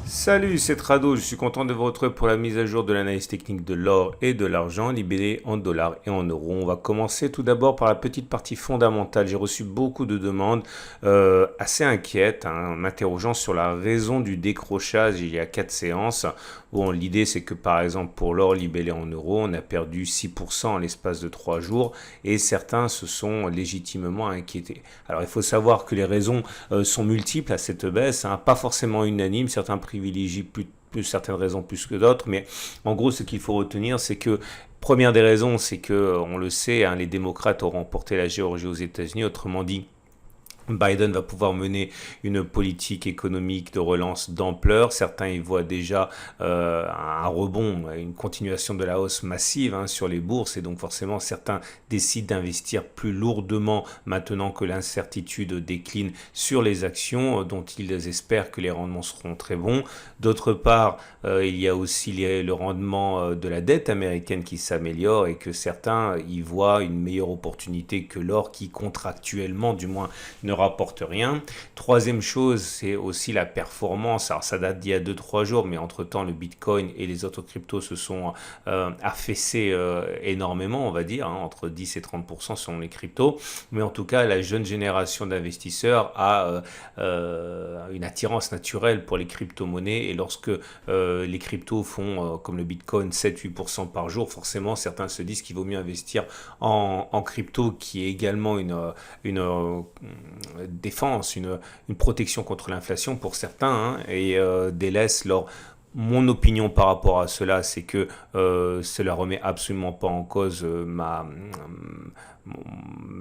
Salut, c'est Trado, je suis content de vous retrouver pour la mise à jour de l'analyse technique de l'or et de l'argent libellés en dollars et en euros. On va commencer tout d'abord par la petite partie fondamentale. J'ai reçu beaucoup de demandes assez inquiètes, m'interrogeant sur la raison du décrochage il y a 4 séances. Bon, l'idée c'est que par exemple pour l'or libellé en euros, on a perdu 6% en l'espace de 3 jours et certains se sont légitimement inquiétés. Alors il faut savoir que les raisons sont multiples à cette baisse, pas forcément unanimes, certains privilégient plus certaines raisons plus que d'autres, mais en gros ce qu'il faut retenir c'est que première des raisons c'est que on le sait, les démocrates auront remporté la Géorgie aux États-Unis, autrement dit Biden va pouvoir mener une politique économique de relance d'ampleur. Certains y voient déjà un rebond, une continuation de la hausse massive sur les bourses et donc forcément certains décident d'investir plus lourdement maintenant que l'incertitude décline sur les actions dont ils espèrent que les rendements seront très bons. D'autre part, il y a aussi le rendement de la dette américaine qui s'améliore et que certains y voient une meilleure opportunité que l'or qui contractuellement du moins ne rapporte rien. Troisième chose, c'est aussi la performance. Alors ça date d'il y a 2-3 jours, mais entre-temps, le Bitcoin et les autres cryptos se sont affaissés énormément, on va dire, entre 10 et 30% selon les cryptos. Mais en tout cas, la jeune génération d'investisseurs a une attirance naturelle pour les crypto-monnaies. Et lorsque les cryptos font, comme le Bitcoin, 7-8% par jour, forcément, certains se disent qu'il vaut mieux investir en crypto, qui est également une défense, une protection contre l'inflation pour certains, et délaissent leur... Mon opinion par rapport à cela, c'est que cela remet absolument pas en cause ma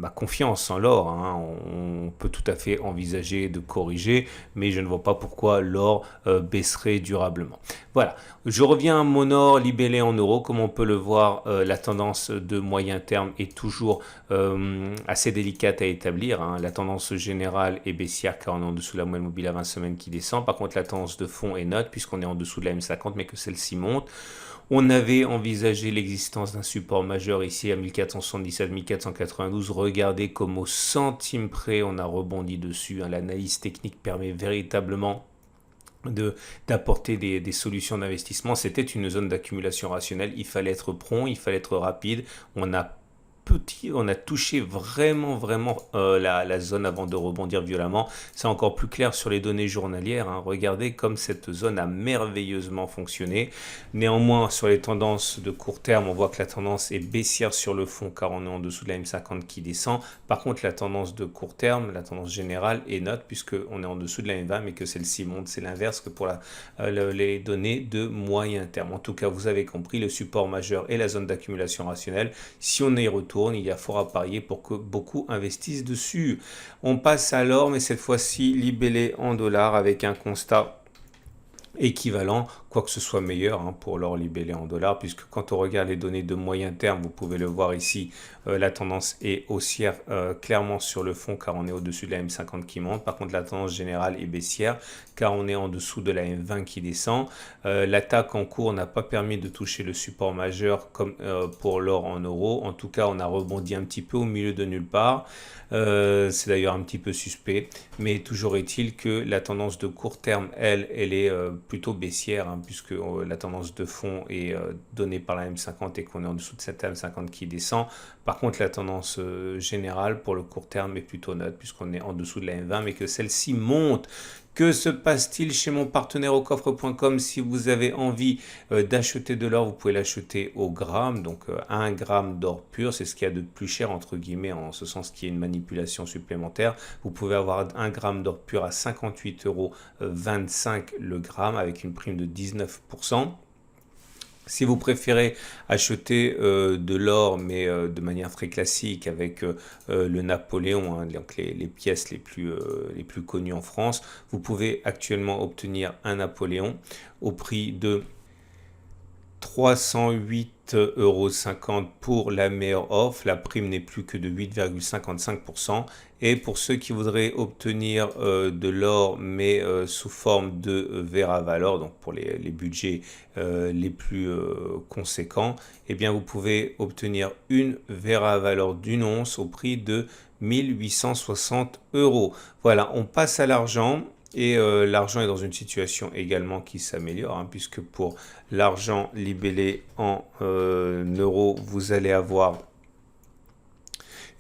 confiance en l'or. On peut tout à fait envisager de corriger, mais je ne vois pas pourquoi l'or baisserait durablement. Voilà, je reviens à mon or libellé en euros. Comme on peut le voir, la tendance de moyen terme est toujours assez délicate à établir. La tendance générale est baissière car on est en dessous de la moyenne mobile à 20 semaines qui descend. Par contre, la tendance de fond est neutre puisqu'on est en dessous de la M50 mais que celle-ci monte. On avait envisagé l'existence d'un support majeur ici à 1477-1492. Regardez comme au centime près on a rebondi dessus. L'analyse technique permet véritablement d'apporter des solutions d'investissement. C'était une zone d'accumulation rationnelle. Il fallait être prompt, il fallait être rapide. On a touché vraiment la zone avant de rebondir violemment. C'est encore plus clair sur les données journalières. Regardez comme cette zone a merveilleusement fonctionné. Néanmoins, sur les tendances de court terme, on voit que la tendance est baissière sur le fond car on est en dessous de la M50 qui descend. Par contre, la tendance de court terme, la tendance générale est neutre puisqu'on est en dessous de la M20 mais que celle-ci monte. C'est l'inverse que pour les données de moyen terme. En tout cas, vous avez compris, le support majeur est la zone d'accumulation rationnelle. Si on y retourne, il y a fort à parier pour que beaucoup investissent dessus. On passe à l'or, mais cette fois-ci libellé en dollars avec un constat équivalent, quoique ce soit meilleur pour l'or libellé en dollars, puisque quand on regarde les données de moyen terme, vous pouvez le voir ici, la tendance est haussière clairement sur le fond car on est au-dessus de la M50 qui monte. Par contre, la tendance générale est baissière car on est en dessous de la M20 qui descend. L'attaque en cours n'a pas permis de toucher le support majeur comme pour l'or en euros. En tout cas, on a rebondi un petit peu au milieu de nulle part. C'est d'ailleurs un petit peu suspect, mais toujours est-il que la tendance de court terme, elle est plutôt baissière, puisque la tendance de fond est donnée par la M50 et qu'on est en dessous de cette M50 qui descend. Par contre, la tendance générale pour le court terme est plutôt neutre, puisqu'on est en dessous de la M20, mais que celle-ci monte. Que se passe-t-il chez mon partenaire au coffre.com? Si vous avez envie d'acheter de l'or, vous pouvez l'acheter au gramme, donc 1 gramme d'or pur, c'est ce qu'il y a de plus cher entre guillemets, en ce sens qu'il y a une manipulation supplémentaire. Vous pouvez avoir 1 gramme d'or pur à 58,25 € le gramme avec une prime de 19%. Si vous préférez acheter de l'or, mais de manière très classique, avec le Napoléon, donc les pièces les plus connues en France, vous pouvez actuellement obtenir un Napoléon au prix de 308,50 € pour la meilleure offre. La prime n'est plus que de 8,55%. Et pour ceux qui voudraient obtenir de l'or, mais sous forme de Veravalor, donc pour les budgets les plus conséquents, eh bien vous pouvez obtenir une Veravalor d'une once au prix de 1860 €. Voilà, on passe à l'argent. Et l'argent est dans une situation également qui s'améliore, hein, puisque pour l'argent libellé en euros, vous allez avoir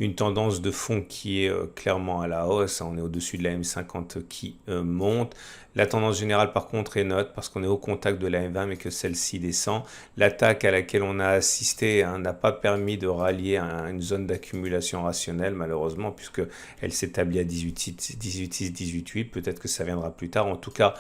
une tendance de fond qui est clairement à la hausse. On est au-dessus de la M50 qui monte. La tendance générale, par contre, est neutre parce qu'on est au contact de la M20, mais que celle-ci descend. L'attaque à laquelle on a assisté, hein, n'a pas permis de rallier une zone d'accumulation rationnelle, malheureusement, puisqu'elle s'établit à 18,6, 18,6, 18,8. Peut-être que ça viendra plus tard. En tout cas,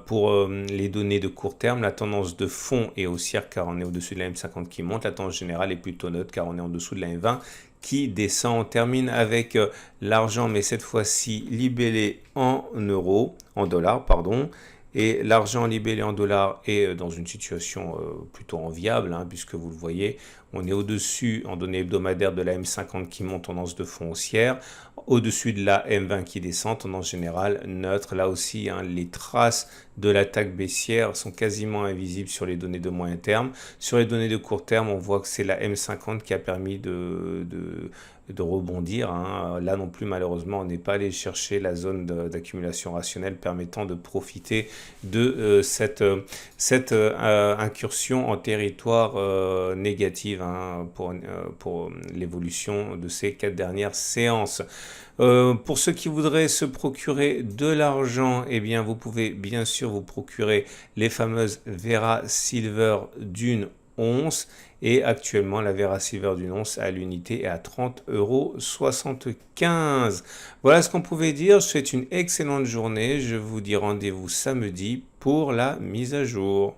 pour les données de court terme, la tendance de fond est haussière car on est au-dessus de la M50 qui monte. La tendance générale est plutôt neutre car on est en dessous de la M20 qui descend. On termine avec l'argent, mais cette fois-ci libellé en euros, en dollars, pardon. Et l'argent libellé en dollars est dans une situation plutôt enviable, hein, puisque vous le voyez, on est au-dessus en données hebdomadaires de la M50 qui monte, tendance de fond haussière, au-dessus de la M20 qui descend, tendance générale neutre. Là aussi, hein, les traces de l'attaque baissière sont quasiment invisibles sur les données de moyen terme. Sur les données de court terme, on voit que c'est la M50 qui a permis de rebondir, hein. Là non plus, malheureusement, on n'est pas allé chercher la zone d'accumulation rationnelle permettant de profiter de cette incursion en territoire négatif, hein, pour l'évolution de ces 4 dernières séances. Pour ceux qui voudraient se procurer de l'argent, eh bien, vous pouvez bien sûr vous procurer les fameuses Vera Silver d'une once. Et actuellement, la Vera Silver d'une once à l'unité est à 30,75 €. Voilà ce qu'on pouvait dire. Je vous souhaite une excellente journée. Je vous dis rendez-vous samedi pour la mise à jour.